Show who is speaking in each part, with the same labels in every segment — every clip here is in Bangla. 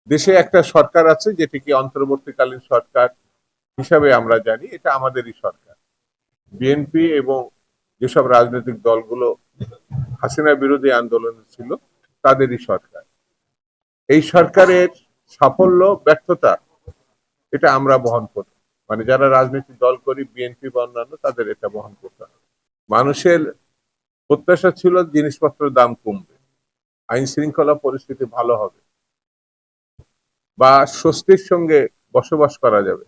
Speaker 1: দেশে একটা সরকার আছে যেটিকে অন্তর্বর্তীকালীন সরকার হিসাবে আমরা জানি, এটা আমাদেরই সরকার। বিএনপি এবং যেসব রাজনৈতিক দলগুলো হাসিনা বিরোধী আন্দোলনে ছিল তাদেরই সরকার। এই সরকারের সাফল্য ব্যর্থতা এটা আমরা বহন করি, মানে যারা রাজনৈতিক দল করি, বিএনপি বা অন্যান্য, তাদের এটা বহন করতে হবে। মানুষের প্রত্যাশা ছিল জিনিসপত্রের দাম কমবে, আইন শৃঙ্খলা পরিস্থিতি ভালো হবে, বা স্বস্তির সঙ্গে বসবাস করা যাবে।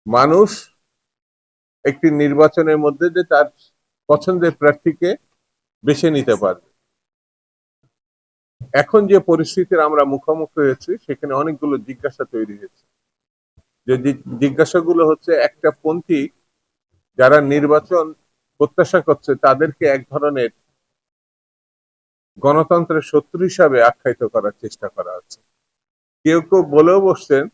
Speaker 1: মানুষ একটি নির্বাচনের মধ্যে যে তার পছন্দের প্রার্থীকে বেছে নিতে পারবে। এখন যে পরিস্থিতির আমরা মুখোমুখি হয়েছি সেখানে অনেকগুলো জিজ্ঞাসা তৈরি হয়েছে। যে জিজ্ঞাসাগুলো হচ্ছে, একটা পন্থী যারা নির্বাচন প্রত্যাশা করছে তাদেরকে এক ধরনের গণতন্ত্রের শত্রু হিসাবে আখ্যায়িত করার চেষ্টা করা হচ্ছে। কেউ কেউ বলেও বসছেন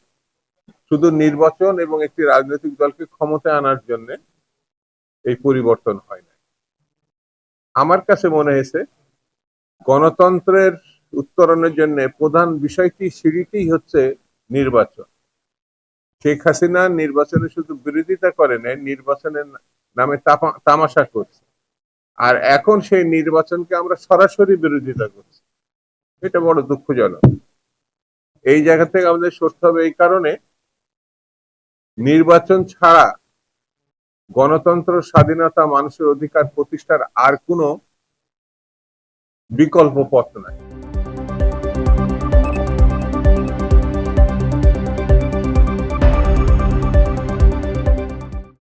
Speaker 1: শুধু নির্বাচন এবং একটি রাজনৈতিক দলকে ক্ষমতায় আনার জন্য এই পরিবর্তন হয় না। আমার কাছে মনে হয়েছে গণতন্ত্রের উত্তরণের জন্য প্রধান বিষয়টি, সিঁড়িটি হচ্ছে নির্বাচন। শেখ হাসিনা নির্বাচনে শুধু বিরোধিতা করে নাই, নির্বাচনের নামে তামাশা করছে। আর এখন সেই নির্বাচনকে আমরা সরাসরি বিরোধিতা করছি, এটা বড় দুঃখজনক। এই জায়গা থেকে আমাদের সরতে হবে। এই কারণে নির্বাচন ছাড়া গণতন্ত্র, স্বাধীনতা, মানুষের অধিকার প্রতিষ্ঠার আর কোনো বিকল্প পথ নাই।